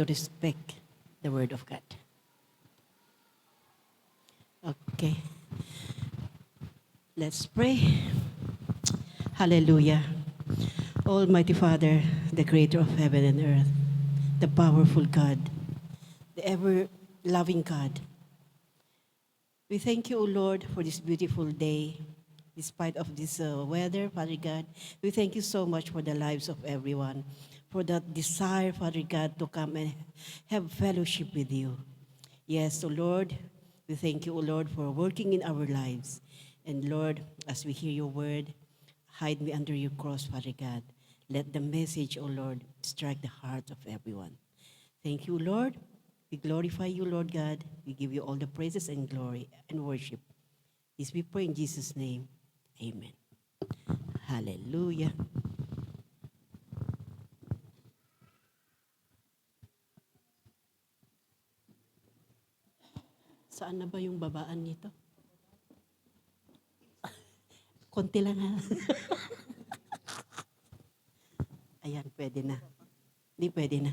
to respect the Word of God. Okay, let's pray. Hallelujah. Almighty Father, the creator of heaven and earth, the powerful God, the ever-loving God, we thank you, O Lord, for this beautiful day. Despite of this weather, Father God, we thank you so much for the lives of everyone, for that desire, Father God, to come and have fellowship with you. Yes, O Lord, we thank you, O Lord, for working in our lives. And Lord, as we hear your word, hide me under your cross, Father God. Let the message, O Lord, strike the heart of everyone. Thank you, Lord. We glorify you, Lord God. We give you all the praises and glory and worship. This we pray in Jesus' name. Amen. Hallelujah. Saan na ba yung babaan nito? Konti lang ha. Ayan, pwede na. Hindi pwede na.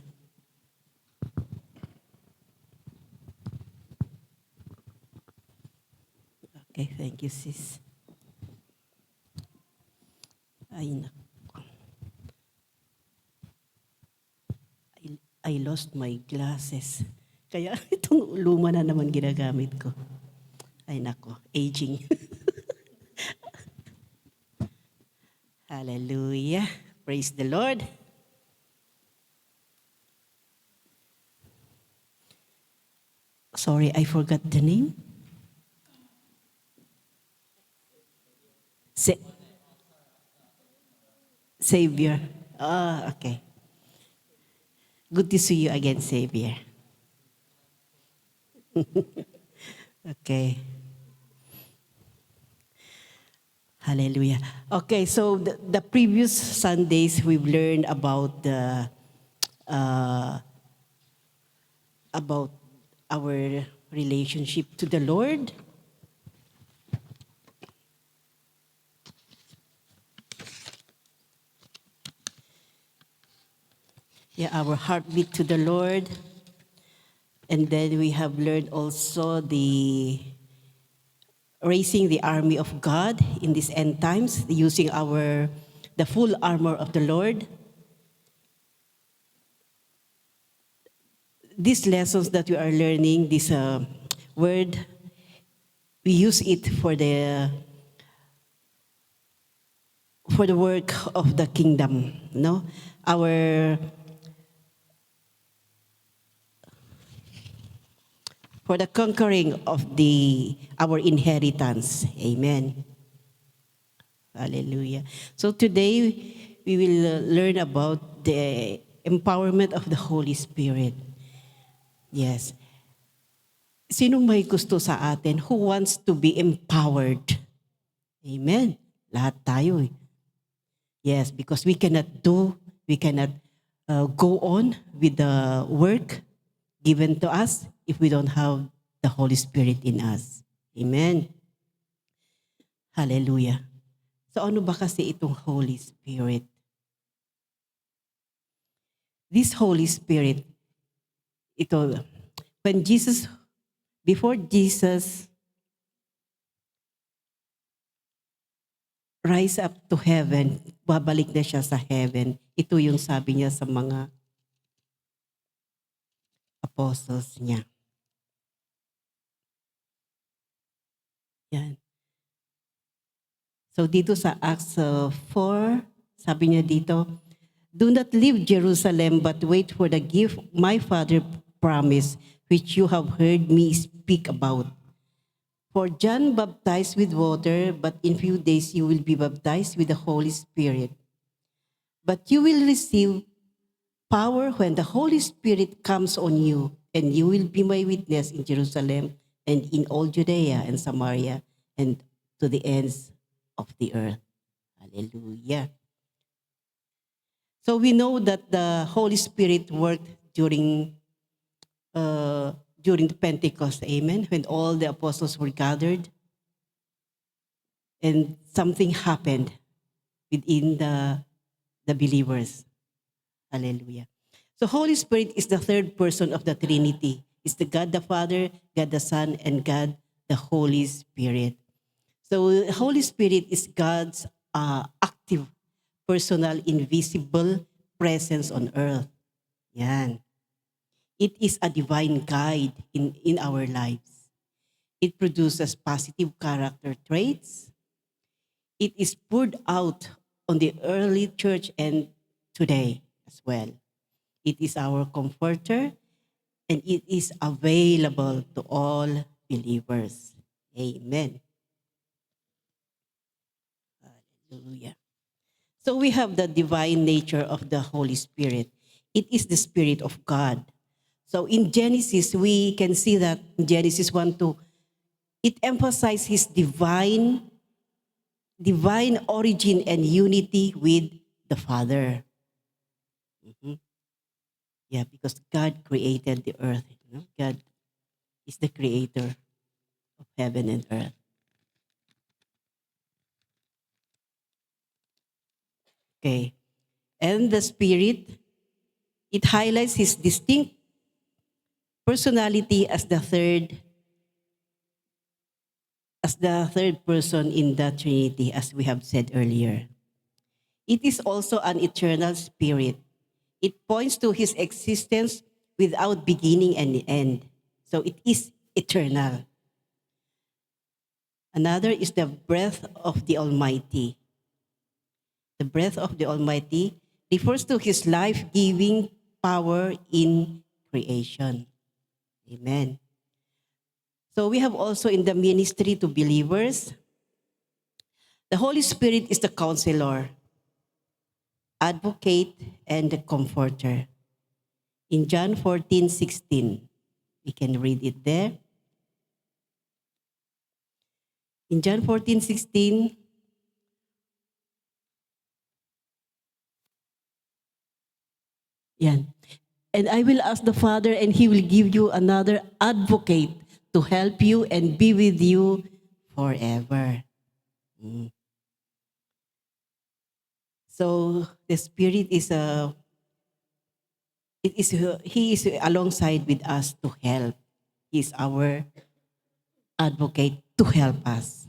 Okay, thank you, sis. Ay, I lost my glasses. Kaya itong luma na naman ginagamit ko. Ay nako, aging. Hallelujah. Praise the Lord. Sorry, I forgot the name. Savior. Ah, okay. Good to see you again, Savior. Okay. Hallelujah. Okay, so the previous Sundays we've learned about about our relationship to the Lord. Yeah, our heartbeat to the Lord. And then we have learned also the raising the army of God in these end times, using the full armor of the Lord. These lessons that we are learning, this word, we use it for the work of the kingdom, no? For the conquering of our inheritance. Amen. Hallelujah. So today, we will learn about the empowerment of the Holy Spirit. Yes. Sinong may gusto sa atin? Who wants to be empowered? Amen. Lahat tayo eh. Yes, because we cannot go on with the work given to us if we don't have the Holy Spirit in us. Amen. Hallelujah. So ano ba kasi itong Holy Spirit? This Holy Spirit, before Jesus rise up to heaven, babalik na siya sa heaven. Ito yung sabi niya sa mga apostles niya. Yan. So dito sa Acts 4, sabi niya dito, do not leave Jerusalem but wait for the gift my Father promised, which you have heard me speak about. For John baptized with water, but in few days you will be baptized with the Holy Spirit. But you will receive power when the Holy Spirit comes on you, and you will be my witness in Jerusalem and in all Judea and Samaria and to the ends of the earth. Hallelujah. So we know that the Holy Spirit worked during the Pentecost, amen, when all the apostles were gathered and something happened within the believers. Hallelujah. So Holy Spirit is the third person of the Trinity. It's the God the Father, God the Son, and God the Holy Spirit. So Holy Spirit is God's active, personal, invisible presence on earth. Yan. It is a divine guide in our lives. It produces positive character traits. It is poured out on the early church and today as well. It is our comforter and it is available to all believers. Amen. Hallelujah. So we have the divine nature of the Holy Spirit. It is the Spirit of God. So in Genesis, we can see that in Genesis 1:2, it emphasizes his divine origin and unity with the Father. Mhm. Yeah, because God created the earth. God is the creator of heaven and earth. Okay. And the Spirit, it highlights his distinct personality as the third person in the Trinity, as we have said earlier. It is also an eternal spirit. It points to his existence without beginning and end. So it is eternal. Another is the breath of the Almighty. The breath of the Almighty refers to his life-giving power in creation. Amen. So we have also in the ministry to believers, the Holy Spirit is the counselor, advocate, and the comforter. In John 14:16, we can read it there. In John 14:16, yan. And I will ask the Father, and He will give you another advocate to help you and be with you forever. Mm. So the Spirit is He is alongside with us to help. He is our advocate to help us.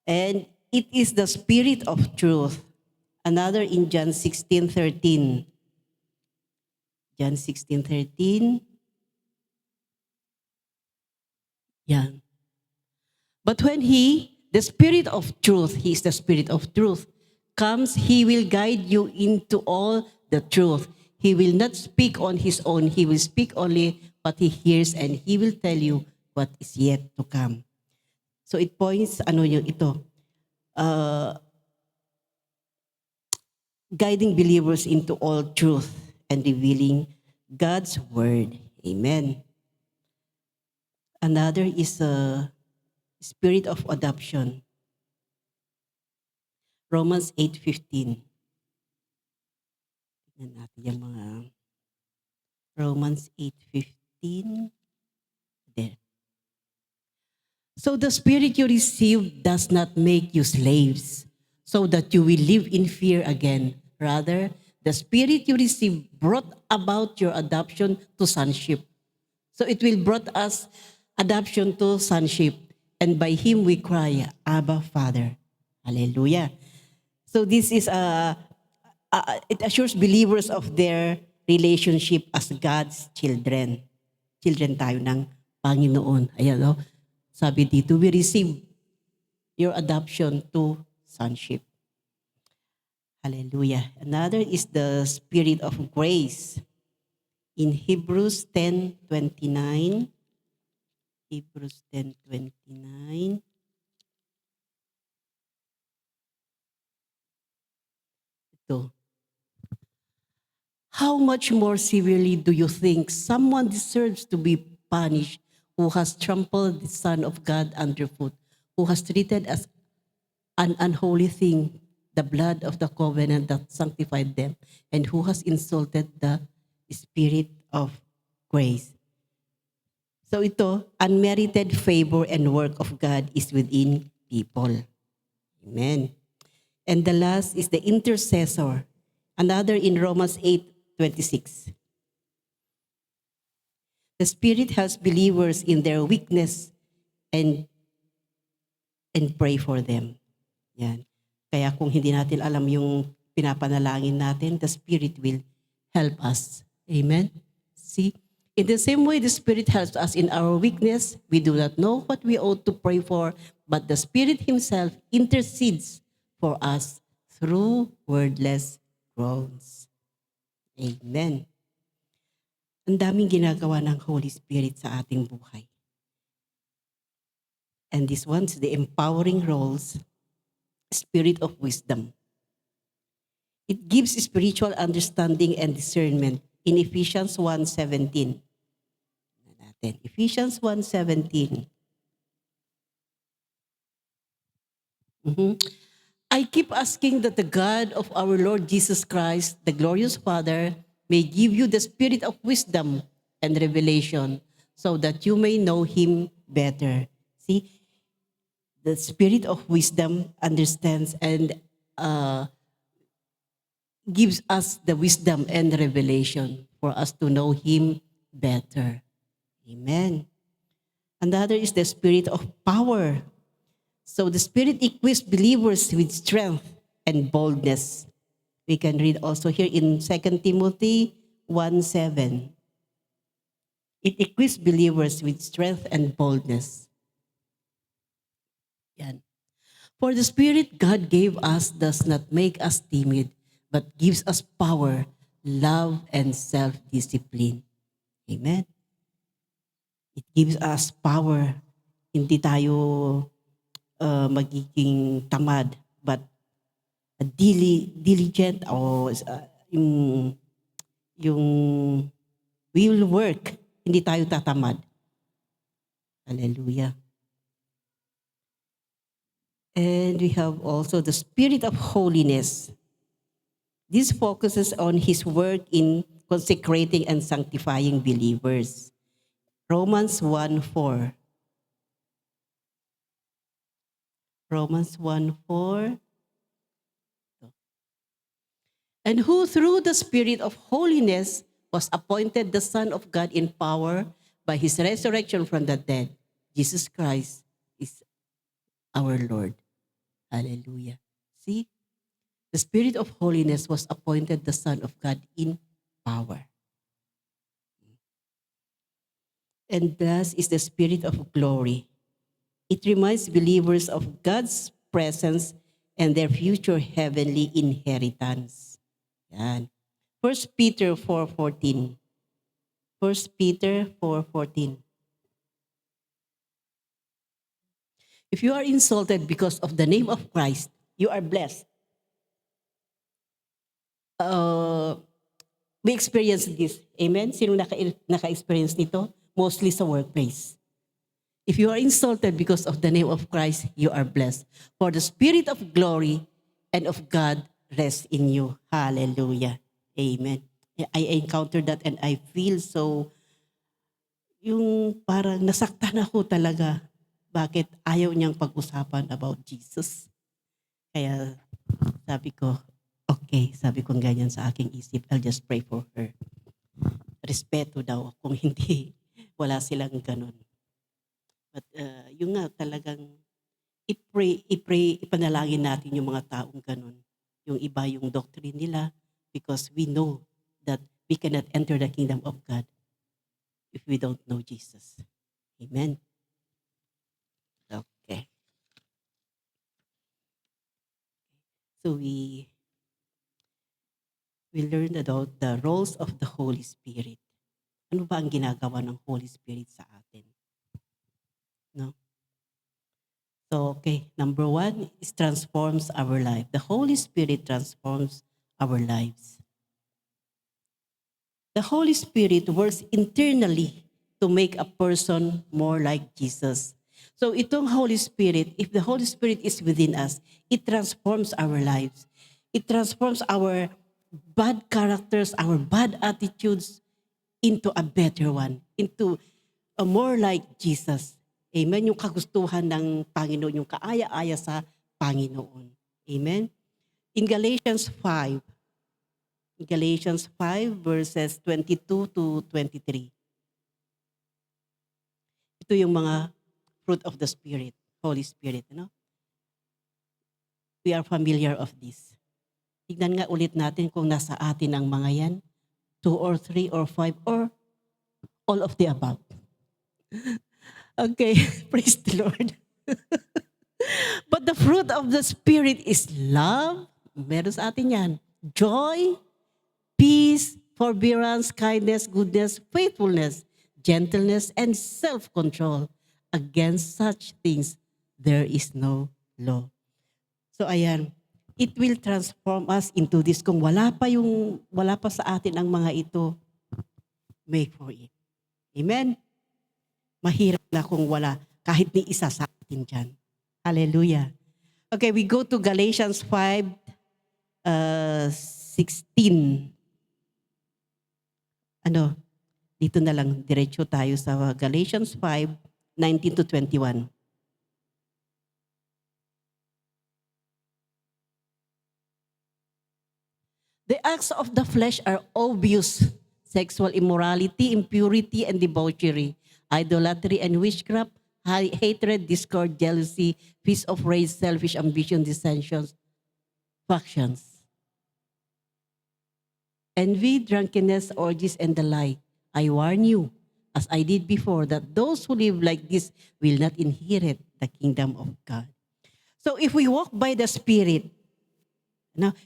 And it is the Spirit of truth. Another in John 16:13. John 16:13. Yeah. But when the Spirit of truth, He is the Spirit of truth, comes, He will guide you into all the truth. He will not speak on His own. He will speak only what He hears and He will tell you what is yet to come. So it points, guiding believers into all truth and revealing God's word. Amen. Another is a spirit of adoption. Romans 8:15. Tignan natin yung mga Romans 8:15. There. So the spirit you received does not make you slaves, so that you will live in fear again. Rather, the spirit you received brought about your adoption to sonship. So it will brought us adoption to sonship. And by Him we cry, Abba, Father. Hallelujah. So this is it assures believers of their relationship as God's children. Children tayo ng Panginoon. Ayan, no? Sabi dito, we receive your adoption to sonship. Hallelujah. Another is the spirit of grace. In Hebrews 10:29, Hebrews 10:29, ito. How much more severely do you think someone deserves to be punished who has trampled the Son of God underfoot, who has treated as an unholy thing the blood of the covenant that sanctified them, and who has insulted the Spirit of grace? So ito, unmerited favor and work of God is within people. Amen. And the last is the intercessor. Another in Romans 26. The Spirit helps believers in their weakness and pray for them. Yan. Kaya kung hindi natin alam yung pinapanalangin natin, the Spirit will help us. Amen? See? In the same way, the Spirit helps us in our weakness. We do not know what we ought to pray for, but the Spirit Himself intercedes for us through wordless groans. Amen. Ang daming ginagawa ng Holy Spirit sa ating buhay. And this one's the empowering roles, spirit of wisdom. It gives spiritual understanding and discernment in Ephesians 1:17. Ephesians 1:17. I keep asking that the God of our Lord Jesus Christ, the glorious Father, may give you the spirit of wisdom and revelation so that you may know Him better. See, the spirit of wisdom understands and gives us the wisdom and revelation for us to know Him better. Amen. Another is the spirit of power. So the Spirit equips believers with strength and boldness. We can read also here in 2 Timothy 1:7. It equips believers with strength and boldness. Yan. For the Spirit God gave us does not make us timid, but gives us power, love, and self-discipline. Amen. It gives us power. Hindi tayo magiging tamad, but diligent o yung we will work, hindi tayo tatamad. Hallelujah. And we have also the spirit of holiness. This focuses on His work in consecrating and sanctifying believers. Romans 1:4. Romans 1:4. And who through the Spirit of holiness was appointed the Son of God in power by His resurrection from the dead. Jesus Christ is our Lord. Hallelujah. See? The Spirit of holiness was appointed the Son of God in power. And thus is the Spirit of glory. It reminds believers of God's presence and their future heavenly inheritance. Yan. 1 Peter 4:14. 1 Peter 4:14. If you are insulted because of the name of Christ, you are blessed. We experience this. Amen? Sino naka-experience nito? Mostly sa workplace. If you are insulted because of the name of Christ, you are blessed. For the Spirit of glory and of God rests in you. Hallelujah. Amen. I encountered that and I feel so, yung parang nasaktan ako talaga. Bakit ayaw niyang pag-usapan about Jesus? Kaya sabi ko, okay, sabi ko ganyan sa aking isip, I'll just pray for her. Respeto daw, kung hindi, wala silang ganun. But yung nga talagang ipanalangin natin yung mga taong ganun. Yung iba yung doctrine nila because we know that we cannot enter the kingdom of God if we don't know Jesus. Amen. Okay. So we learned about the roles of the Holy Spirit. Ano ba ang ginagawa ng Holy Spirit sa atin? No? So, okay, number 1 is transforms our life. The Holy Spirit transforms our lives. The Holy Spirit works internally to make a person more like Jesus. So itong Holy Spirit, if the Holy Spirit is within us, it transforms our lives. It transforms our bad characters, our bad attitudes into a better one, into a more like Jesus. Amen? Yung kagustuhan ng Panginoon, yung kaaya-aya sa Panginoon. Amen? In Galatians Galatians 5 verses 22 to 23. Ito yung mga fruit of the Spirit, Holy Spirit. We are familiar of this. Tignan nga ulit natin kung nasa atin ang mga yan. 2 or 3 or 5 or all of the above. Okay, praise the Lord. But the fruit of the Spirit is love. Meron sa atin yan. Joy, peace, forbearance, kindness, goodness, faithfulness, gentleness, and self-control. Against such things, there is no law. So ayan, it will transform us into this. Kung wala pa sa atin ang mga ito, make for it. Amen? Mahirap na kung wala kahit ni isa sa atin dyan. Hallelujah. Okay, we go to Galatians 5:16. Dito na lang, diretso tayo sa Galatians 5:19 to 21. The acts of the flesh are obvious: sexual immorality, impurity, and debauchery, idolatry and witchcraft, hatred, discord, jealousy, fits of rage, selfish ambition, dissensions, factions, envy, drunkenness, orgies, and the like. I warn you, as I did before, that those who live like this will not inherit the kingdom of God. So if we walk by the Spirit,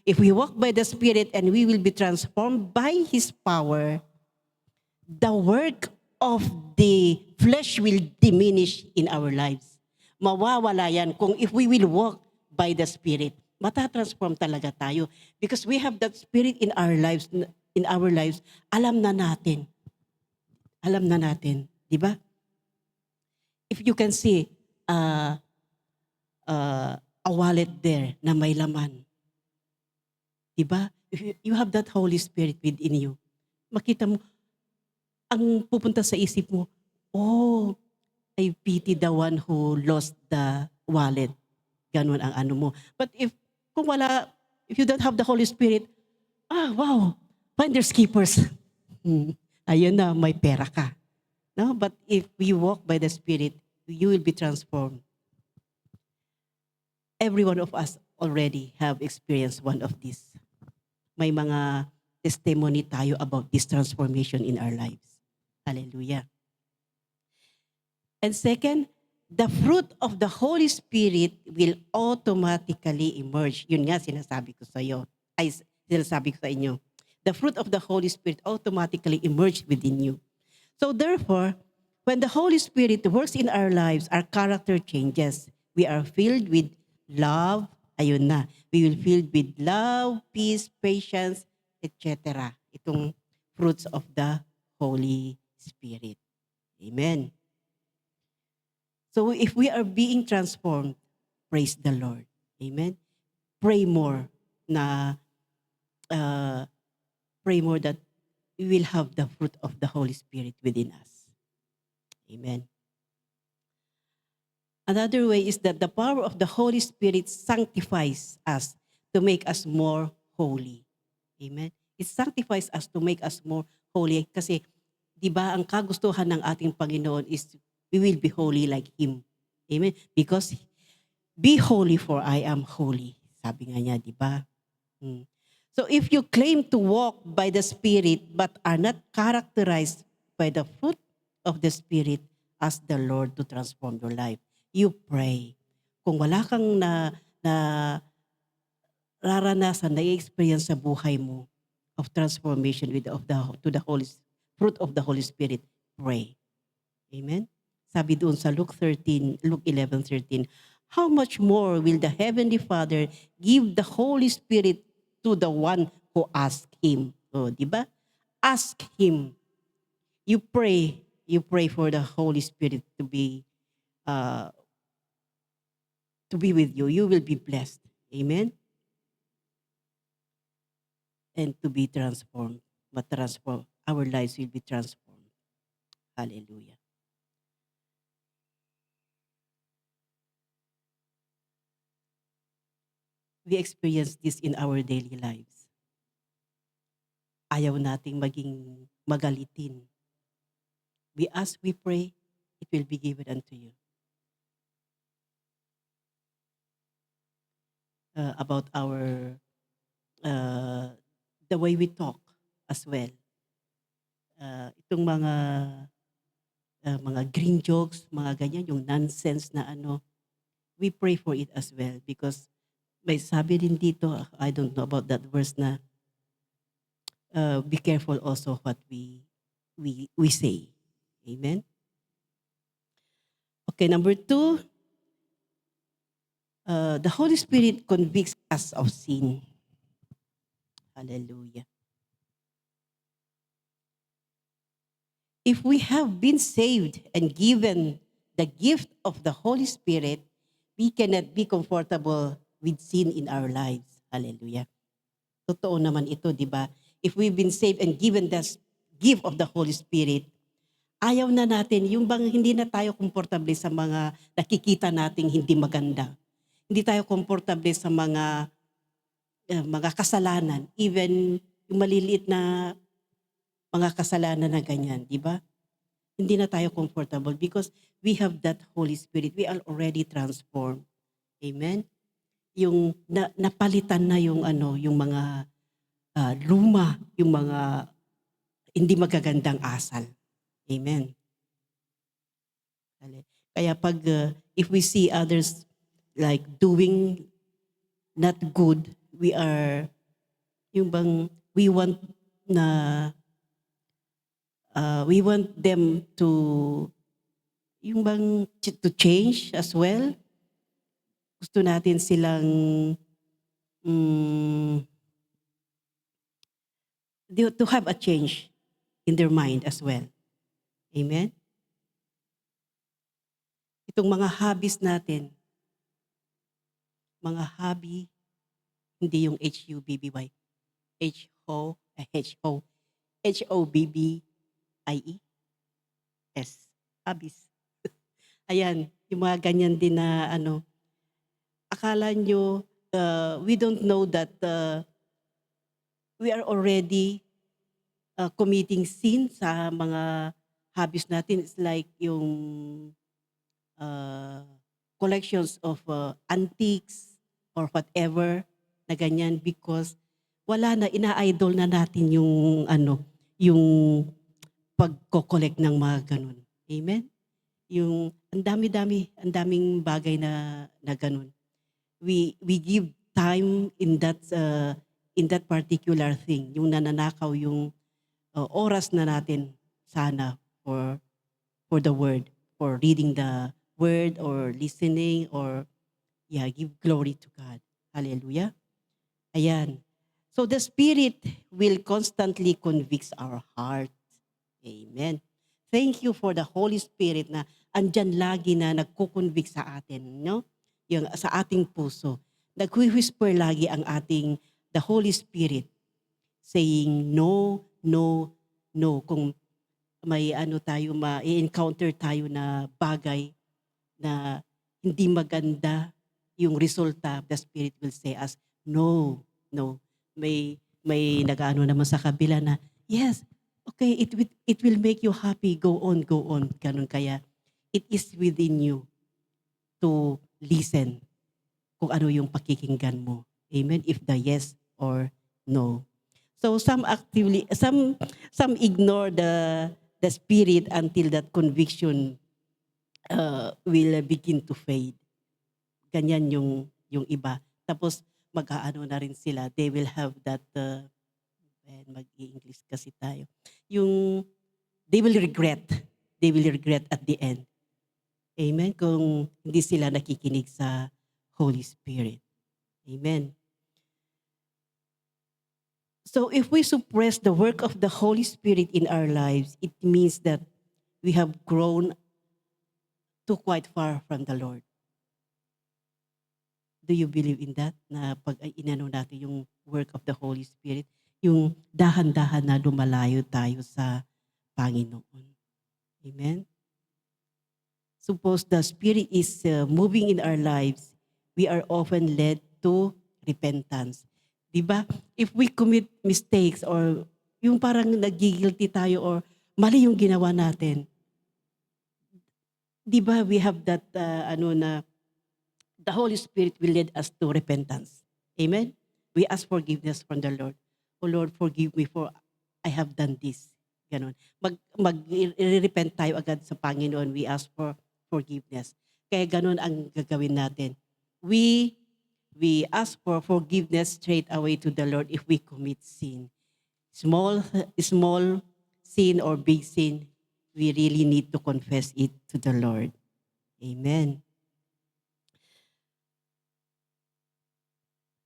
if we walk by the Spirit and we will be transformed by His power, the work of the flesh will diminish in our lives. Mawawala yan kung if we will walk by the Spirit. Matatransform talaga tayo. Because we have that Spirit in our lives. Alam na natin. Di ba? If you can see a wallet there na may laman. Di ba? If you have that Holy Spirit within you, makita mo, ang pupunta sa isip mo, oh, I pity the one who lost the wallet. Ganun ang ano mo. But if you don't have the Holy Spirit, wow, finders keepers. Ayun na, may pera ka. No? But if we walk by the Spirit, you will be transformed. Every one of us already have experienced one of these. May mga testimony tayo about this transformation in our lives. Hallelujah. And second, the fruit of the Holy Spirit will automatically emerge. Yun nga sinasabi ko sa inyo. The fruit of the Holy Spirit automatically emerge within you. So therefore, when the Holy Spirit works in our lives, our character changes. We are filled with love. Ayun na. We will filled with love, peace, patience, etc. Itong fruits of the Holy Spirit. Amen. So if we are being transformed, praise the Lord. Amen. Pray more that we will have the fruit of the Holy Spirit within us. Amen. Another way is that the power of the Holy Spirit sanctifies us to make us more holy. Amen. It sanctifies us to make us more holy. Kasi, di ba, ang kagustuhan ng ating Panginoon is we will be holy like Him. Amen. Because, be holy for I am holy. Sabi nga niya, di ba? So if you claim to walk by the Spirit but are not characterized by the fruit of the Spirit, ask the Lord to transform your life. You pray. Kung wala kang nararanasan, na-experience sa buhay mo of transformation to the fruit of the Holy Spirit, pray. Amen? Sabi doon sa Luke 11:13, how much more will the Heavenly Father give the Holy Spirit to the one who asks Him? Oh, di ba? Ask Him. You pray for the Holy Spirit to be with you. You will be blessed. Amen? And to be transformed. Our lives will be transformed. Hallelujah. We experience this in our daily lives. ayaw nating maging magalitin. We ask, we pray, it will be given unto you. About our, the way we talk as well. Itong mga green jokes, mga ganyan, yung nonsense na ano, we pray for it as well because may sabi din dito, I don't know about that verse na be careful also what we say. Amen? Okay, number 2, the Holy Spirit convicts us of sin. Hallelujah. If we have been saved and given the gift of the Holy Spirit, we cannot be comfortable with sin in our lives. Hallelujah. Totoo naman ito, di ba? If we've been saved and given the gift of the Holy Spirit, ayaw na natin, yung bang hindi na tayo komportable sa mga nakikita nating hindi maganda. Hindi tayo komportable sa mga kasalanan, even yung maliliit na mga kasalanan na ganyan, di ba? Hindi na tayo comfortable because we have that Holy Spirit. We are already transformed. Amen? Yung napalitan na yung yung mga luma, yung mga hindi magagandang asal. Amen. Kaya pag if we see others like doing not good, we are yung bang we want them to yung bang to change as well. Gusto natin silang to have a change in their mind as well. Amen? Itong mga hobbies natin, mga hobby, hindi yung H-U-B-B-Y, H-O-B-B-I-E-S, hobbies. Ayan, yung mga ganyan din na akala nyo, we don't know that we are already committing sin sa mga hobbies natin. It's like yung collections of antiques or whatever na ganyan because wala na, ina-idol na natin yung yung pagko-collect ng mga ganun. Amen? Yung ang daming bagay na ganun. We give time in that particular thing, yung nananakaw yung oras na natin sana for the word, for reading the word or listening or give glory to God. Hallelujah. Ayan. So the Spirit will constantly convict our heart. Amen. Thank you for the Holy Spirit na andyan lagi na nagkukonvict sa atin, no? Yung sa ating puso. Nagwi-whisper lagi ang the Holy Spirit saying no, no, no. Kung may tayo ma-encounter tayo na bagay na hindi maganda yung resulta, the Spirit will say us, no, no. May nag-ano naman sa kabila na, yes, okay, it will make you happy, go on. Ganun kaya, it is within you to listen kung ano yung pakikinggan mo. Amen? If the yes or no. So some ignore the Spirit until that conviction will begin to fade. Ganyan yung iba. Tapos mag-aano na rin sila. They will have that, mag-i-English kasi tayo. Yung, they will regret. They will regret at the end. Amen? Kung hindi sila nakikinig sa Holy Spirit. Amen. So if we suppress the work of the Holy Spirit in our lives, it means that we have grown too quite far from the Lord. Do you believe in that? Na pag inano natin yung work of the Holy Spirit, yung dahan-dahan na lumalayo tayo sa Panginoon. Amen? Suppose the Spirit is moving in our lives, we are often led to repentance. Diba? If we commit mistakes or yung parang nagigilty tayo or mali yung ginawa natin. Di ba we have that, na the Holy Spirit will lead us to repentance. Amen? We ask forgiveness from the Lord. Oh Lord, forgive me for I have done this. Ganon. Mag-repent tayo agad sa Panginoon. We ask for forgiveness. Kaya ganon ang gagawin natin. We ask for forgiveness straight away to the Lord if we commit sin. Small sin or big sin, we really need to confess it to the Lord. Amen.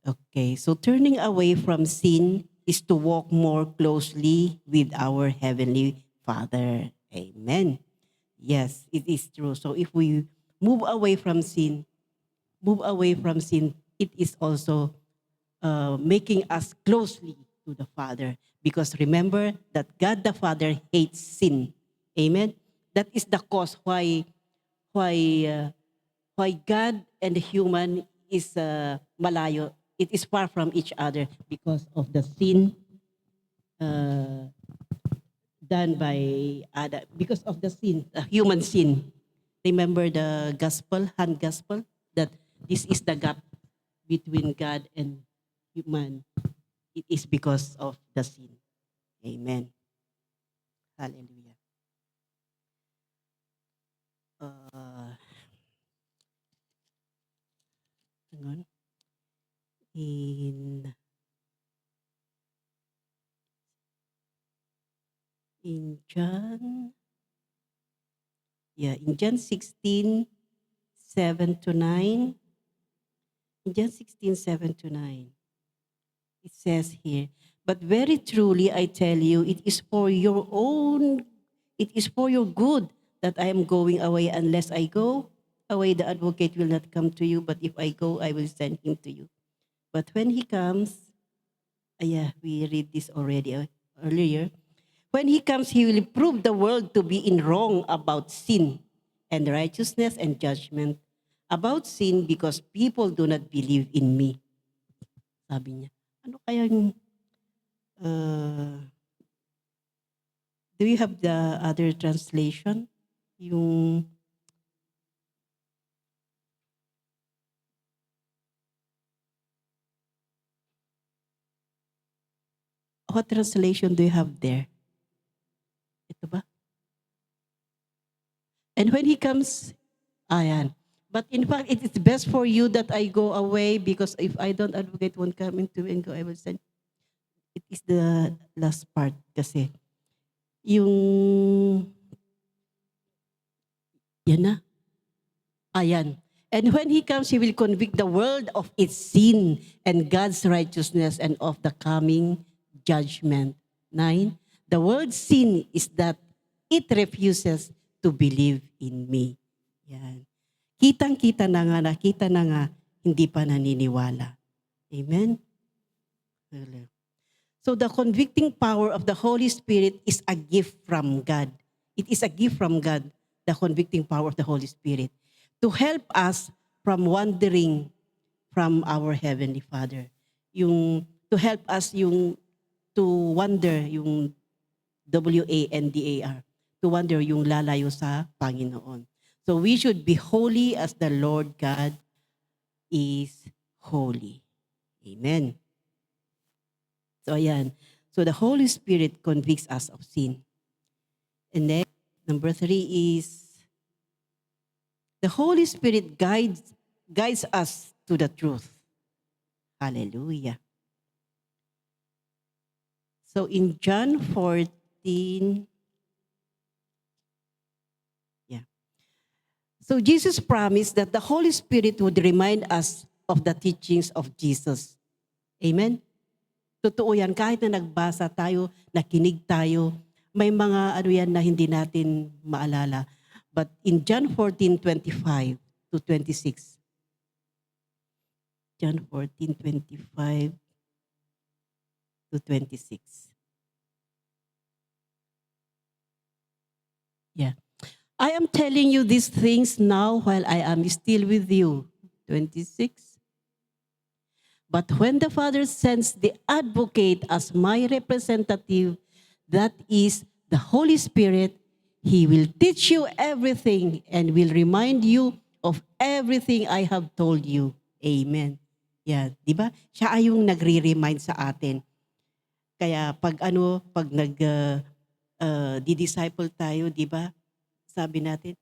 Okay, so turning away from sin is to walk more closely with our Heavenly Father. Amen. Yes, it is true. So if we move away from sin, it is also making us closely to the Father. Because remember that God the Father hates sin. Amen. That is the cause why God and the human is malayo. It is far from each other because of the sin uh, done by Adam. Because of the sin, human sin. Remember the gospel, hand gospel, that this is the gap between God and human. It is because of the sin. Amen. Hallelujah. Hang on. In John, in John 16, 7 to 9. In John 16, 7 to 9. It says here, but very truly I tell you, it is for your good that I am going away. Unless I go away, the advocate will not come to you, but if I go, I will send him to you. But when he comes, we read this already earlier. When he comes, he will prove the world to be in wrong about sin and righteousness and judgment. About sin, because people do not believe in me. Sabi niya, ano kaya yung, do you have the other translation? Yung, what translation do you have there? Ito ba? And when he comes, ayan. But in fact, it is best for you that I go away, because if I don't, advocate won't come into and go, I will send. It is the last part kasi. Yung, yan na. Ayan. And when he comes, he will convict the world of its sin and God's righteousness and of the coming judgment. 9. The world's sin is that it refuses to believe in me. Yan. Kitang-kita na nga, nakita na nga, hindi pa naniniwala. Amen? So the convicting power of the Holy Spirit is a gift from God. It is a gift from God, the convicting power of the Holy Spirit, to help us from wandering from our Heavenly Father. To help us to wander, yung WANDAR, to wander yung lalayo sa Panginoon. So we should be holy as the Lord God is holy. Amen. So ayan. So the Holy Spirit convicts us of sin. And then number 3 is the Holy Spirit guides us to the truth. Hallelujah. So in John 14, so Jesus promised that the Holy Spirit would remind us of the teachings of Jesus. Amen? Totoo yan, kahit na nagbasa tayo, nakinig tayo, may mga yan na hindi natin maalala. But in John 14:25 to 26, John 14:25 to 26. Yeah. I am telling you these things now while I am still with you. 26. But when the Father sends the advocate as my representative, that is the Holy Spirit, He will teach you everything and will remind you of everything I have told you. Amen. Yan, di ba? Siya ay yung nagre-remind sa atin. Kaya pag di-disciple tayo, di ba? Sabi natin,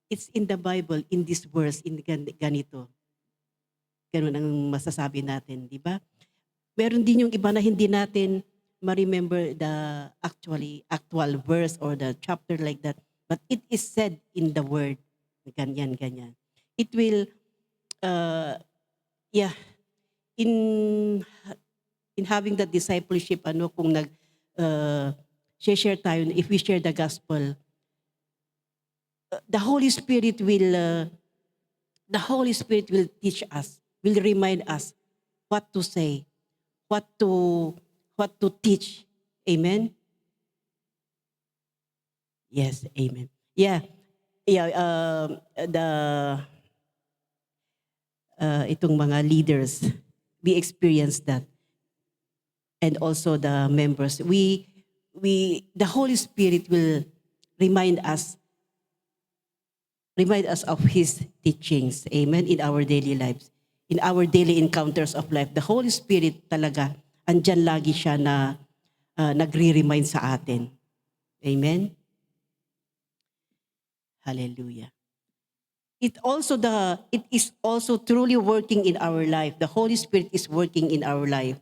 it's in the Bible, in this verse, in ganito. Ganun ang masasabi natin, di ba? Meron din yung iba na hindi natin ma-remember the actual verse or the chapter like that. But it is said in the word. Ganyan. It will, yeah, in having that discipleship, kung share tayo, if we share the gospel, the Holy Spirit will teach us, will remind us what to say, what to teach. Amen? Yes, amen. Yeah, itong mga leaders, we experience that. And also the members. The Holy Spirit will remind us of His teachings. Amen? In our daily lives. In our daily encounters of life. The Holy Spirit talaga, andyan lagi siya na nagre-remind sa atin. Amen? Hallelujah. It is also truly working in our life. The Holy Spirit is working in our life.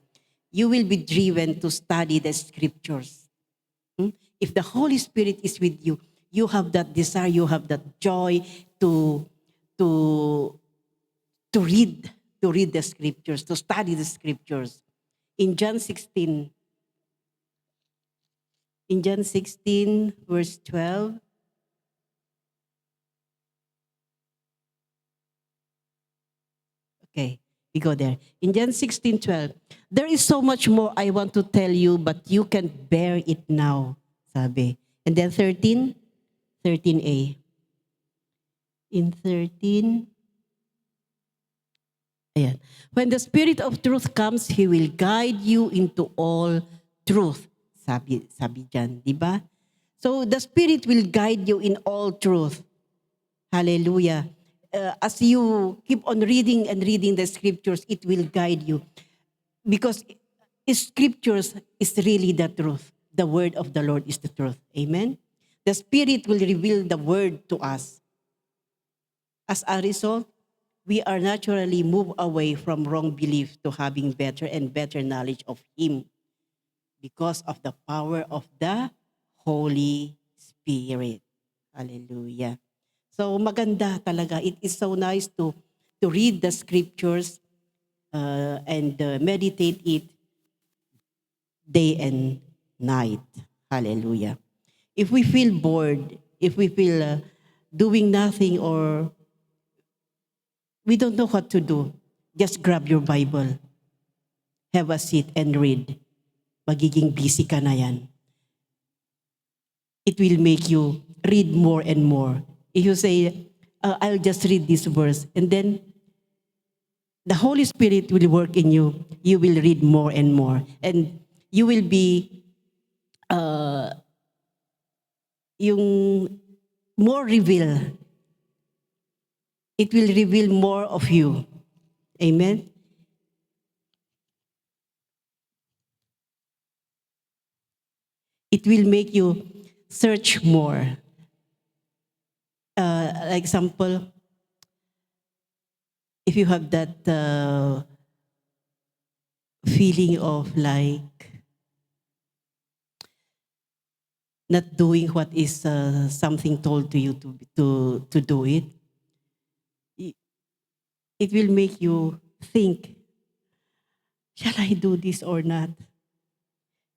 You will be driven to study the scriptures. If the Holy Spirit is with you, you have that desire, you have that joy to read the scriptures, to study the scriptures. In John 16, verse 12, okay, we go there. In John 16:12, there is so much more I want to tell you, but you can't bear it now, sabi. And then 13a. In 13, ayan. When the Spirit of truth comes, He will guide you into all truth. Sabi dyan, di ba? So the Spirit will guide you in all truth. Hallelujah. As you keep on reading and reading the scriptures, it will guide you. Because scriptures is really the truth. The word of the Lord is the truth. Amen? The Spirit will reveal the word to us. As a result, we are naturally moved away from wrong belief to having better and better knowledge of Him because of the power of the Holy Spirit. Hallelujah. So maganda talaga. It is so nice to read the scriptures and meditate it day and night. Hallelujah. If we feel bored, if we feel doing nothing or we don't know what to do, just grab your Bible. Have a seat and read. Magiging busy ka na yan. It will make you read more and more. If you say, I'll just read this verse, and then the Holy Spirit will work in you. You will read more and more. And you will be yung more reveal. It will reveal more of you. Amen? It will make you search more. Example, if you have that feeling of like not doing what is something told to you to do it, it will make you think, shall I do this or not?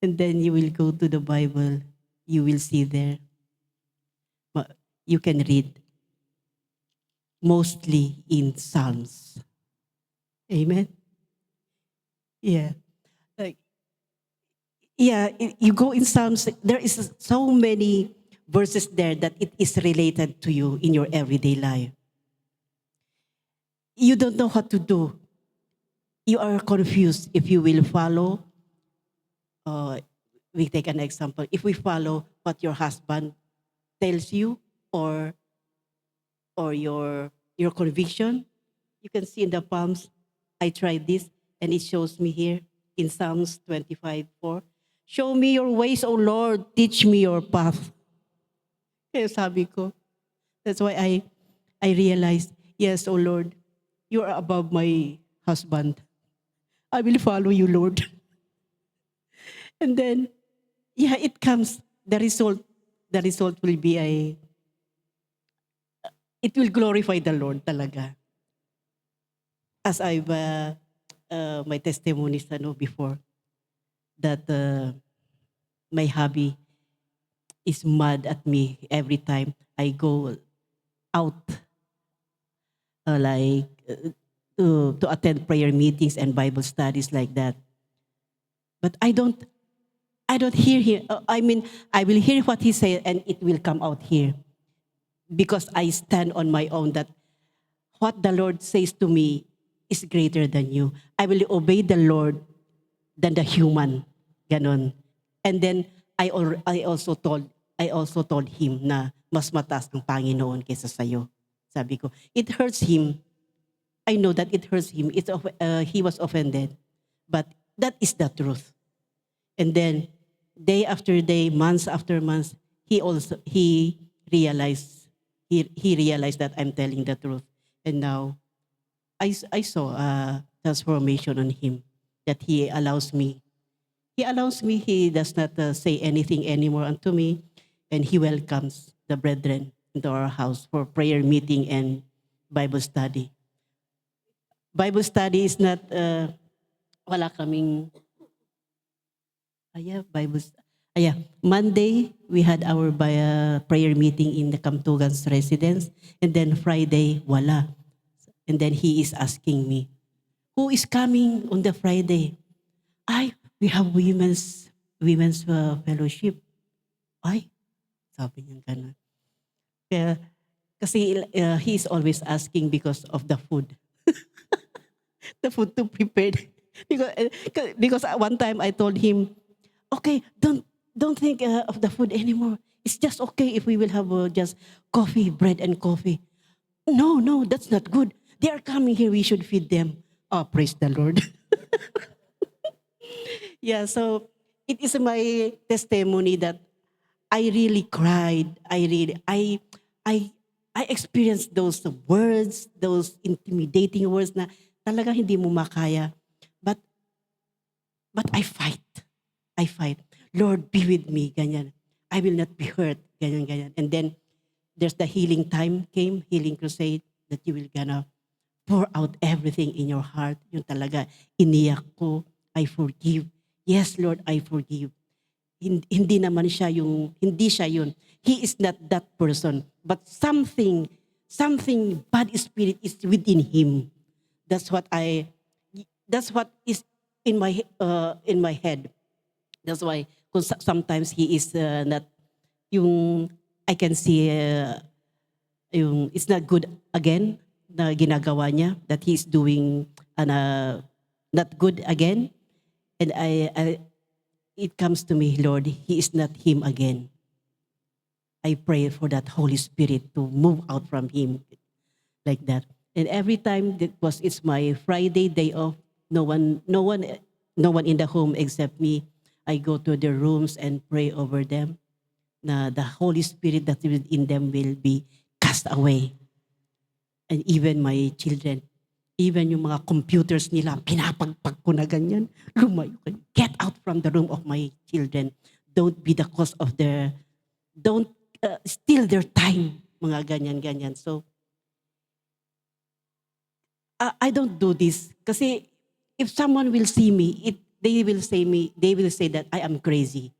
And then you will go to the Bible, you will see there. You can read mostly in Psalms. Amen? Yeah. You go in Psalms, there is so many verses there that it is related to you in your everyday life. You don't know what to do. you are confused if you will follow. Uh, we take an example. If we follow what your husband tells you, or your conviction, you can see in the Psalms. I tried this, and it shows me here in Psalms 25:4. Show me your ways, O Lord. Teach me your path. Kaya sabi ko, that's why I realized, yes, O Lord, you are above my husband. I will follow you, Lord. And then, yeah, it comes. The result will be it will glorify the Lord talaga. As I've my testimonies before, that my hubby is mad at me every time I go out, like to attend prayer meetings and Bible studies like that. But I don't hear him. I mean, I will hear what he says and it will come out here, because I stand on my own that what the Lord says to me is greater than you. I will obey the Lord than the human. Ganon. And then I also told him na mas mataas ang Panginoon kaysa sa'yo. Sabi ko, it hurts him. I know that it hurts him. He was offended. But that is the truth. And then day after day, months after months, he realized he realized that I'm telling the truth. And now I saw a transformation on him, that he allows me. He does not say anything anymore unto me, and he welcomes the brethren into our house for prayer meeting and Bible study. Bible study is not, wala kaming, Monday, we had our prayer meeting in the Kamtugan's residence, and then Friday, wala. And then he is asking me, who is coming on the Friday? We have women's fellowship. Sabi niya gano'n. Kaya, kasi he is always asking because of the food. The food to prepare. Because one time I told him, okay, don't think of the food anymore. It's just okay if we will have just coffee, bread and coffee. No, that's not good. They are coming here, we should feed them. Oh, praise the Lord. Yeah, so it is my testimony that I really cried. I experienced those words, those intimidating words na talaga hindi mo makaya. But I fight. Lord, be with me, ganyan. I will not be hurt, ganyan. And then there's the healing time came, healing crusade, that you will gonna pour out everything in your heart. Yung talaga, iniyak ko, I forgive. Yes, Lord, I forgive. Hindi naman siya hindi siya yun. He is not that person. But something bad spirit is within him. That's what is in my head. That's why sometimes he is not, yung I can see yung it's not good again na ginagawa niya, that he is doing not good again. And it comes to me, Lord, he is not him again. I pray for that Holy Spirit to move out from him like that. And every time it's my Friday day off, no one in the home except me. I go to their rooms and pray over them, na the Holy Spirit that is in them will be cast away. And even my children, even yung mga computers nila, pinapagpag ko na ganyan, lumayo kayo. Get out from the room of my children. Don't be the cause of don't steal their time, mga ganyan. So, I don't do this. Kasi if someone will see me, they will say that I am crazy.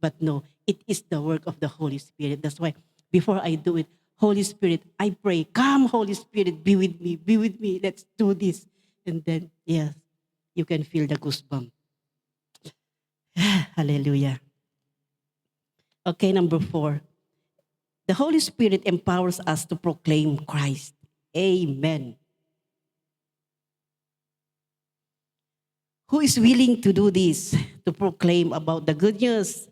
But no, it is the work of the Holy Spirit. That's why before I do it, Holy Spirit, I pray, come Holy Spirit, be with me, let's do this. And then, yes, you can feel the goosebump. Hallelujah. Okay, number 4. The Holy Spirit empowers us to proclaim Christ. Amen. Who is willing to do this, to proclaim about the good news?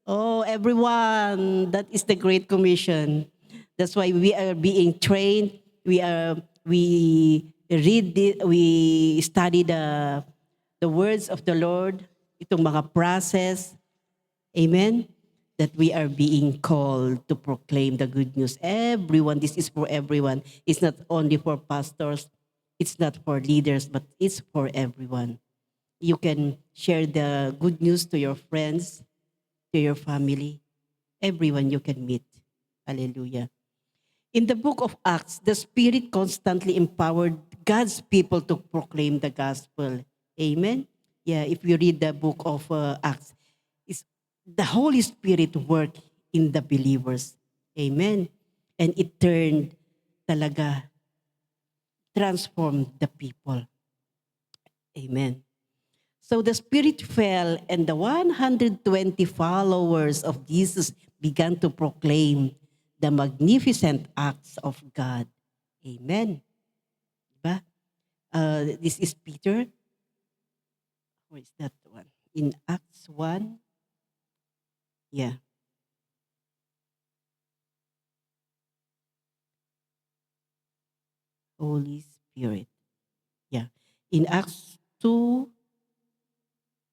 Oh, everyone, that is the Great Commission. That's why we are being trained. We read we study the words of the Lord, itong mga process. Amen. That we are being called to proclaim the good news. Everyone, this is for everyone. It's not only for pastors, it's not for leaders, but it's for everyone. You can share the good news to your friends, to your family, everyone you can meet. Hallelujah. In the book of Acts, the Spirit constantly empowered God's people to proclaim the gospel. Amen. Yeah, if you read the book of Acts, it's the Holy Spirit work in the believers. Amen. And it turned talaga, transformed the people. Amen. So the Spirit fell, and the 120 followers of Jesus began to proclaim the magnificent acts of God. Amen. Diba? This is Peter. Where is that one? In Acts 1. Yeah. Holy Spirit. Yeah. In Acts 2,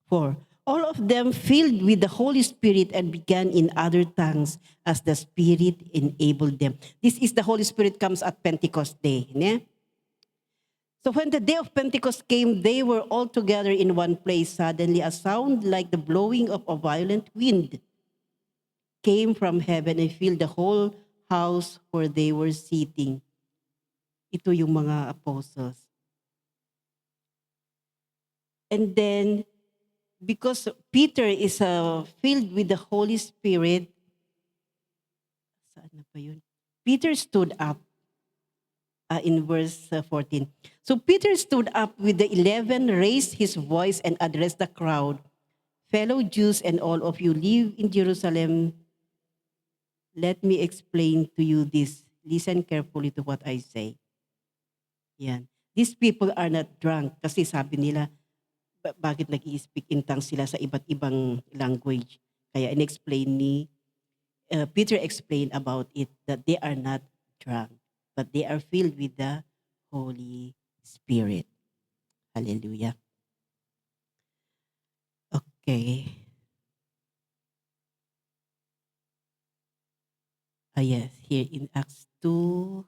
4. All of them filled with the Holy Spirit and began in other tongues as the Spirit enabled them. This is the Holy Spirit comes at Pentecost Day. Ne? So when the day of Pentecost came, they were all together in one place. Suddenly, a sound like the blowing of a violent wind came from heaven and filled the whole house where they were sitting. Ito yung mga apostles. And then, because Peter is filled with the Holy Spirit, saan na pa yun? Peter stood up in verse 14. So Peter stood up with the 11, raised his voice and addressed the crowd. Fellow Jews and all of you live in Jerusalem, let me explain to you this. Listen carefully to what I say. Yan. These people are not drunk kasi sabi nila, bakit nag-i-speak in tongues sila sa iba't ibang language. Kaya in-explain Peter explained about it that they are not drunk, but they are filled with the Holy Spirit. Hallelujah. Okay. Yes, here in Acts 2,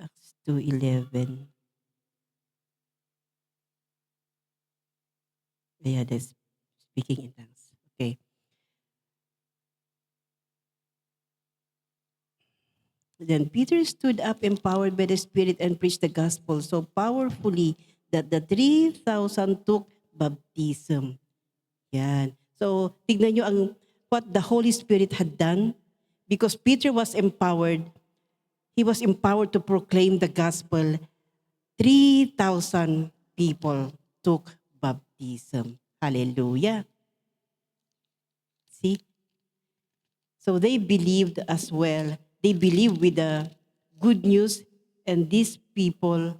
Acts 2:11. Yeah, that's speaking in tongues. Okay. Then Peter stood up empowered by the Spirit and preached the gospel so powerfully that the 3,000 took baptism. Yan. So, tignan nyo what the Holy Spirit had done. Because Peter was empowered, he was empowered to proclaim the gospel. 3,000 people took baptism. Hallelujah. See? So they believed as well. They believed with the good news, and these people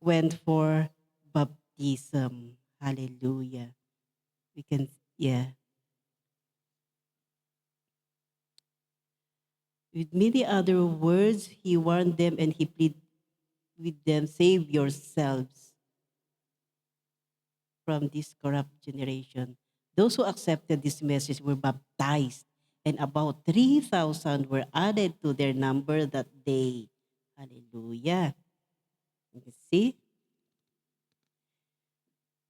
went for baptism. Hallelujah. We can, yeah. With many other words, he warned them and he pleaded with them, save yourselves from this corrupt generation. Those who accepted this message were baptized, and about 3,000 were added to their number that day. Hallelujah. You see?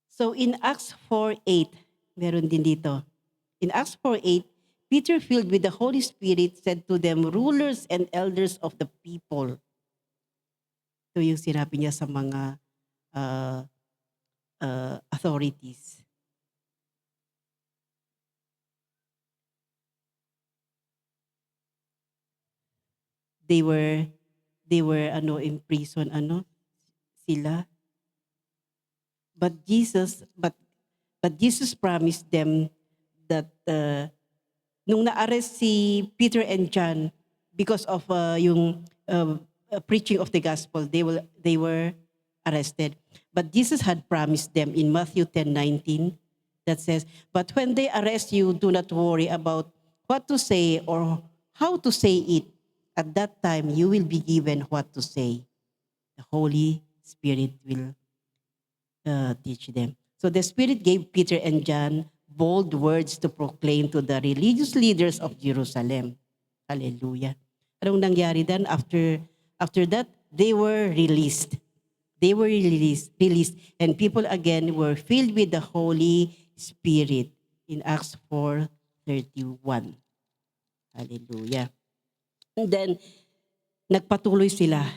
So in Acts 4:8, meron din dito. In Acts 4:8, Peter, filled with the Holy Spirit, said to them, rulers and elders of the people. Ito yung sinabi niya sa mga authorities. They were in prison sila. But Jesus promised them that nung na-arrest si Peter and John because of yung preaching of the gospel, they were arrested. But Jesus had promised them in Matthew 10:19 that says, "But when they arrest you, do not worry about what to say or how to say it. At that time, you will be given what to say. The Holy Spirit will teach them." So the Spirit gave Peter and John bold words to proclaim to the religious leaders of Jerusalem. Hallelujah. Anong nangyari then? After that, they were released. They were released, and people again were filled with the Holy Spirit in Acts 4:31. Hallelujah. And then, nagpatuloy sila.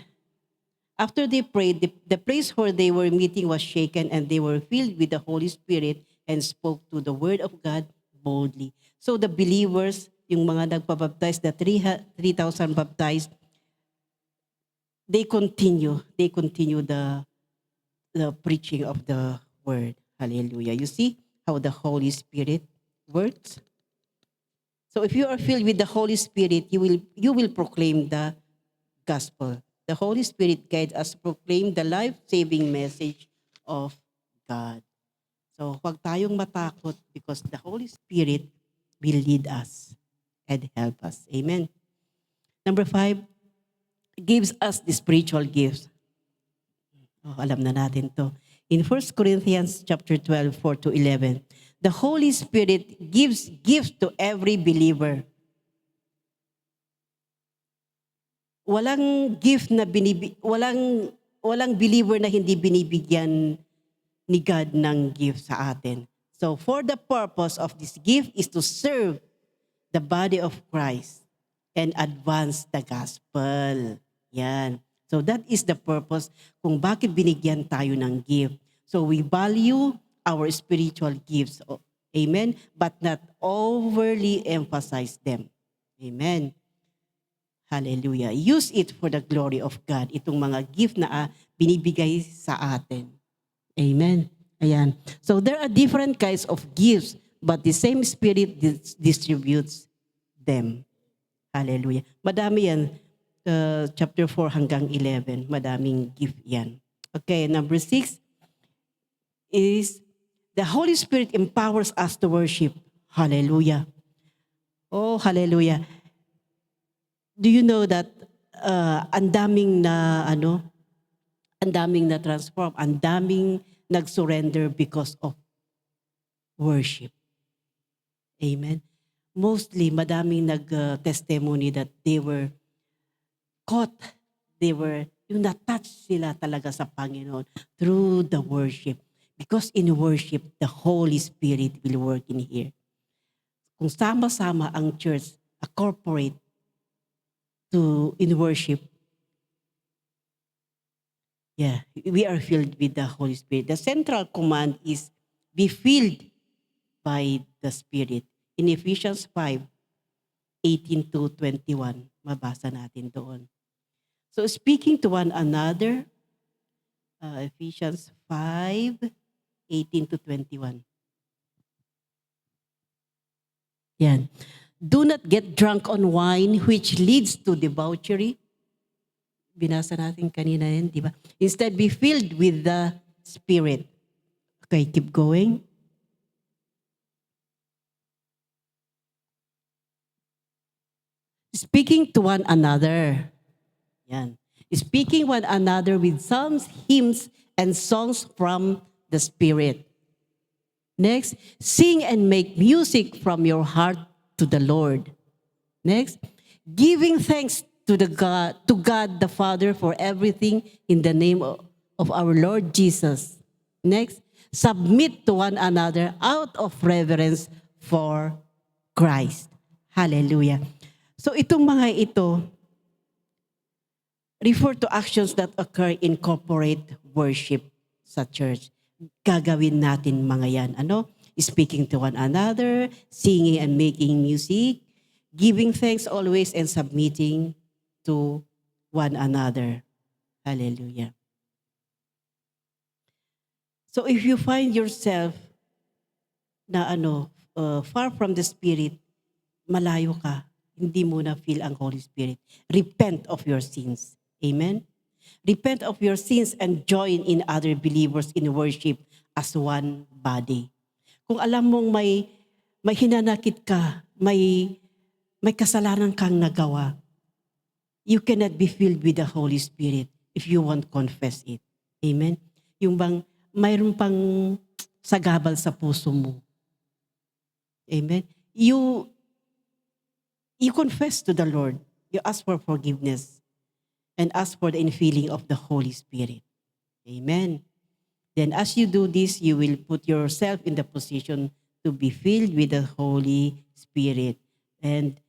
After they prayed, the place where they were meeting was shaken, and they were filled with the Holy Spirit and spoke to the word of God boldly. So the believers, yung mga nagpabaptize, the 3,000 baptized, they continue the preaching of the word. Hallelujah. You see how the Holy Spirit works? So if you are filled with the Holy Spirit, you will proclaim the gospel. The Holy Spirit guides us to proclaim the life-saving message of God. So huwag tayong matakot because the Holy Spirit will lead us and help us. Amen. Number 5, gives us the spiritual gifts. Oh, alam na natin to. In 1 Corinthians chapter 12, 4-11, the Holy Spirit gives gifts to every believer. Walang gift na walang believer na hindi binibigyan ni God ng gift sa atin. So for the purpose of this gift is to serve the body of Christ and advance the gospel. Yan. So that is the purpose kung bakit binigyan tayo ng gift. So we value our spiritual gifts. Amen? But not overly emphasize them. Amen. Hallelujah. Use it for the glory of God. Itong mga gift na binibigay sa atin. Amen. Ayan. So there are different kinds of gifts, but the same Spirit distributes them. Hallelujah. Madami yan. Chapter 4 hanggang 11. Madaming gift yan. Okay, number 6 is the Holy Spirit empowers us to worship. Hallelujah. Oh, hallelujah. Do you know that ang daming na transform, ang daming nag-surrender because of worship. Amen. Mostly, madaming nag-testimony that they were caught, yung na-touch sila talaga sa Panginoon through the worship. Because in worship, the Holy Spirit will work in here. Kung sama-sama ang church, a corporate, in worship, we are filled with the Holy Spirit. The central command is be filled by the Spirit. In Ephesians 5:18-21, mabasa natin doon. So speaking to one another, Ephesians 5:18-21. Yan. Do not get drunk on wine which leads to debauchery. Binasa natin kanina yan, di ba? Instead, be filled with the Spirit. Okay, keep going. Speaking to one another. Yan. Speaking one another with psalms, hymns, and songs from the Spirit. Next, sing and make music from your heart to the Lord. Next, giving thanks to God the Father for everything in the name of our Lord Jesus. Next, submit to one another out of reverence for Christ. Hallelujah. So itong mga ito refer to actions that occur in corporate worship sa church. Gagawin natin mga yan. Speaking to one another, singing and making music, giving thanks always, and submitting to one another. Hallelujah. So if you find yourself na far from the Spirit, malayo ka, hindi mo na feel ang Holy Spirit. Repent of your sins. Amen? Repent of your sins and join in other believers in worship as one body. Kung alam mong may hinanakit ka, may kasalanan kang nagawa, you cannot be filled with the Holy Spirit if you won't confess it. Amen? Yung bang mayroon pang sagabal sa puso mo. Amen? You confess to the Lord. You ask for forgiveness and ask for the infilling of the Holy Spirit. Amen. Then as you do this, you will put yourself in the position to be filled with the Holy Spirit. And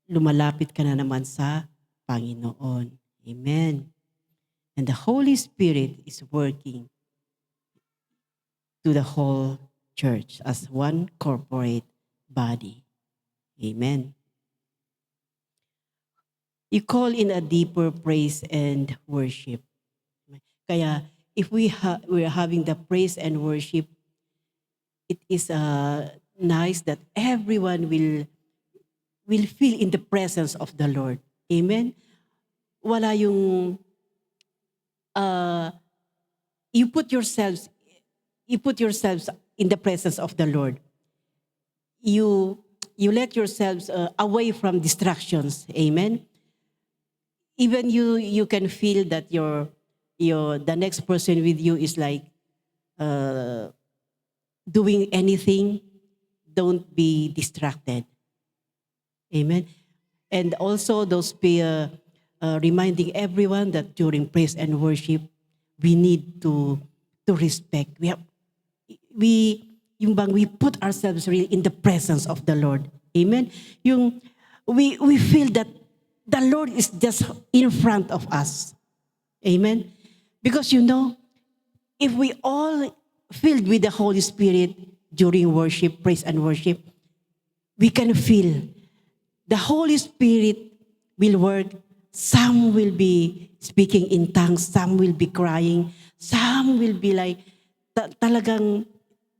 lumalapit ka na naman sa Panginoon. Amen. And the Holy Spirit is working to the whole church as one corporate body. Amen. You call in a deeper praise and worship. Kaya if we're having the praise and worship, it is nice that everyone will feel in the presence of the Lord. Amen? Wala yung you put yourselves in the presence of the Lord. You let yourselves away from distractions. Amen? Even you can feel that the next person with you is like doing anything. Don't be distracted. Amen. And also those reminding everyone that during praise and worship, we need to respect. We put ourselves really in the presence of the Lord. Amen. We feel that the Lord is just in front of us. Amen. Because if we all filled with the Holy Spirit during worship, praise and worship, we can feel the Holy Spirit will work. Some will be speaking in tongues, some will be crying, some will be like, talagang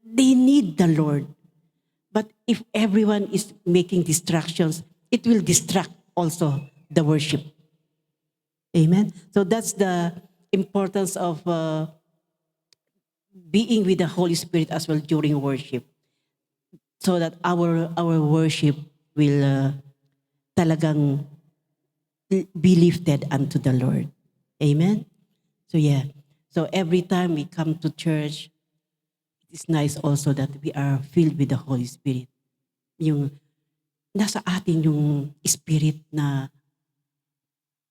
they need the Lord. But if everyone is making distractions, it will distract also the worship. Amen? So that's the importance of being with the Holy Spirit as well during worship, so that our worship will talagang be lifted unto the Lord. Amen? So yeah. So every time we come to church, it's nice also that we are filled with the Holy Spirit. Yung nasa atin yung spirit na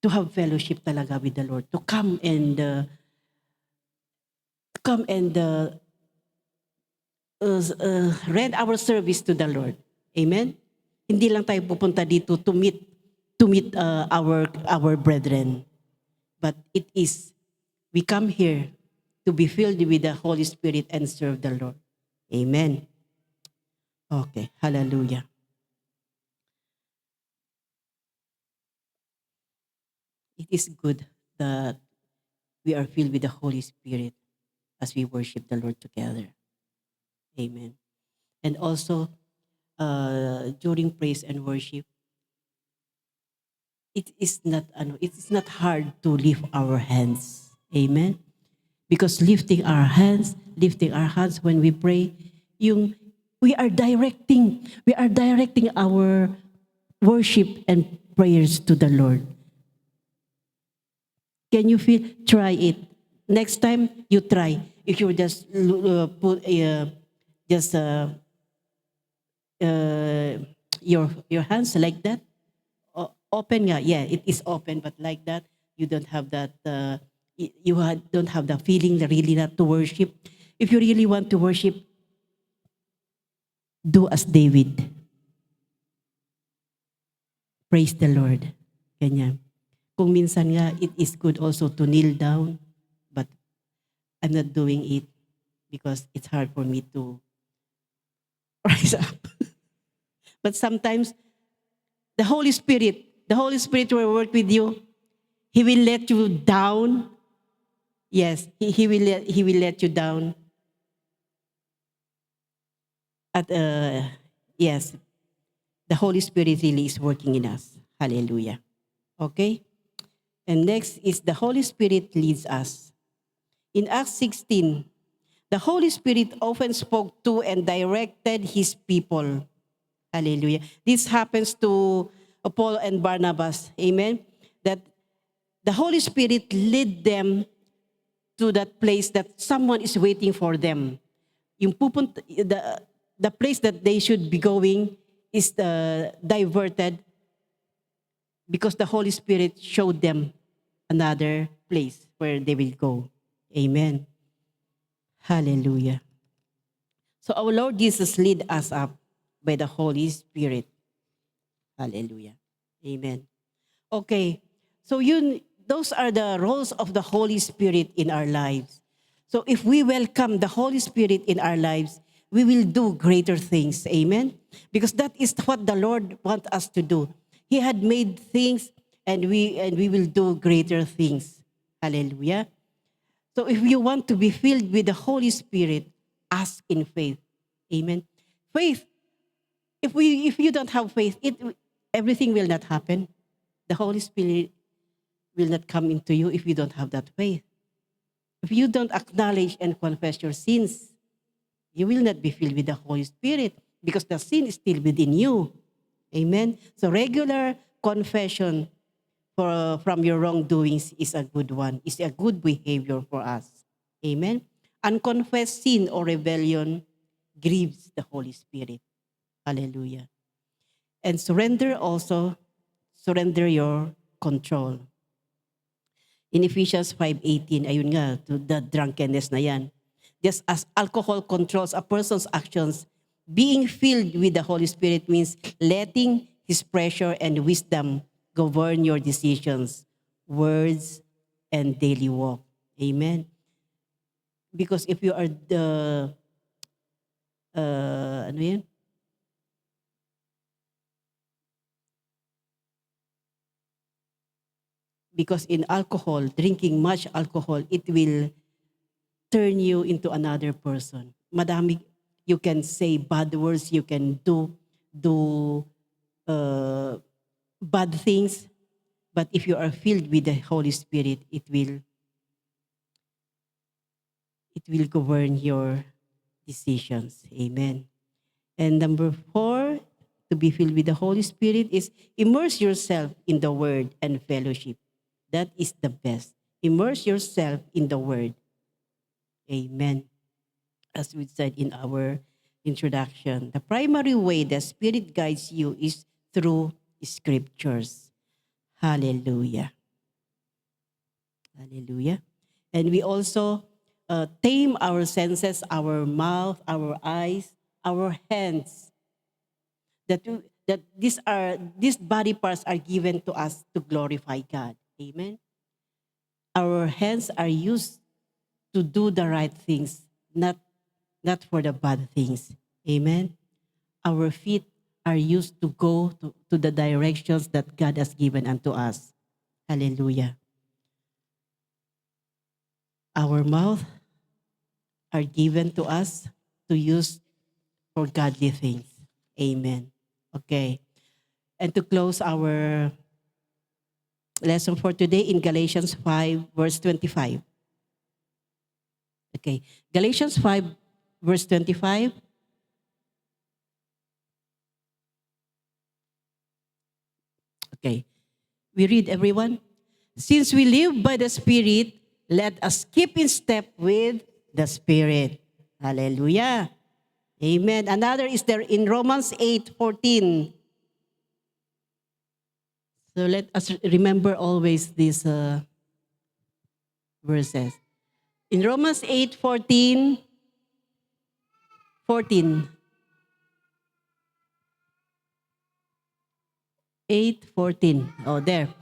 to have fellowship talaga with the Lord, to come and rend our service to the Lord. Amen? Hindi lang tayo pupunta dito to meet our brethren. But it is, we come here to be filled with the Holy Spirit and serve the Lord. Amen. Okay, hallelujah. It is good that we are filled with the Holy Spirit as we worship the Lord together. Amen. And also, during praise and worship, it is not hard to lift our hands. Amen. Because lifting our hands when we pray, we are directing our worship and prayers to the Lord. Can you feel? Try it. Next time you try. If you just put your hands like that, open nga. Yeah, it is open, but like that, you don't have that. Don't have the feeling really not to worship. If you really want to worship, do as David. Praise the Lord. Ganyan. Kung minsan nga, it is good also to kneel down, but I'm not doing it because it's hard for me to rise up. But sometimes, the Holy Spirit will work with you. He will let you down. Yes, he will let you down. Yes, the Holy Spirit really is working in us. Hallelujah. Okay? And next is the Holy Spirit leads us. In Acts 16, the Holy Spirit often spoke to and directed his people. Hallelujah. This happens to Paul and Barnabas. Amen. That the Holy Spirit led them to that place that someone is waiting for them. The place that they should be going is diverted because the Holy Spirit showed them another place where they will go. Amen. Hallelujah. So our Lord Jesus lead us up by the Holy Spirit. Hallelujah. Amen. Okay. So those are the roles of the Holy Spirit in our lives. So if we welcome the Holy Spirit in our lives, we will do greater things. Amen. Because that is what the Lord wants us to do. He had made things and we will do greater things. Hallelujah. So if you want to be filled with the Holy Spirit, ask in faith. Amen. Faith. If you don't have faith, everything will not happen. The Holy Spirit will not come into you if you don't have that faith. If you don't acknowledge and confess your sins, you will not be filled with the Holy Spirit because the sin is still within you. Amen. So regular confession from your wrongdoings is a good one. It's a good behavior for us. Amen. Unconfessed sin or rebellion grieves the Holy Spirit. Hallelujah. And surrender your control. In Ephesians 5:18, ayun nga, to the drunkenness na yan. Just as alcohol controls a person's actions, being filled with the Holy Spirit means letting His pressure and wisdom govern your decisions, words, and daily walk. Amen. Because if you are because in alcohol, drinking much alcohol, it will turn you into another person. Madami, you can say bad words, you can do bad things, but if you are filled with the Holy Spirit, it will govern your decisions. Amen. And number 4, to be filled with the Holy Spirit is immerse yourself in the Word and fellowship. That is the best. Immerse yourself in the Word. Amen. As we said in our introduction, the primary way the Spirit guides you is through Scriptures. Hallelujah. Hallelujah. And we also tame our senses, our mouth, our eyes, our hands. That these body parts are given to us to glorify God. Amen. Our hands are used to do the right things, not for the bad things. Amen. Our feet are used to go to the directions that God has given unto us. Hallelujah. Our mouth are given to us to use for godly things. Amen. Okay. And to close our lesson for today in Galatians 5, verse 25. Okay. Galatians 5, verse 25. Okay. We read, everyone. Since we live by the Spirit, let us keep in step with the Spirit. Hallelujah. Amen. Another is there in Romans 8:14. So let us remember always these verses. In Romans 8:14, 8:14. Oh, there.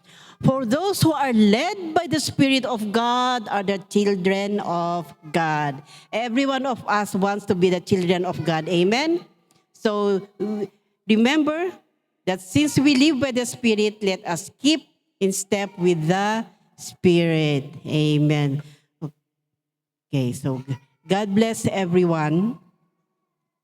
For those who are led by the Spirit of God are the children of God. Every one of us wants to be the children of God. Amen? So remember that since we live by the Spirit, let us keep in step with the Spirit. Amen. Okay, so God bless everyone.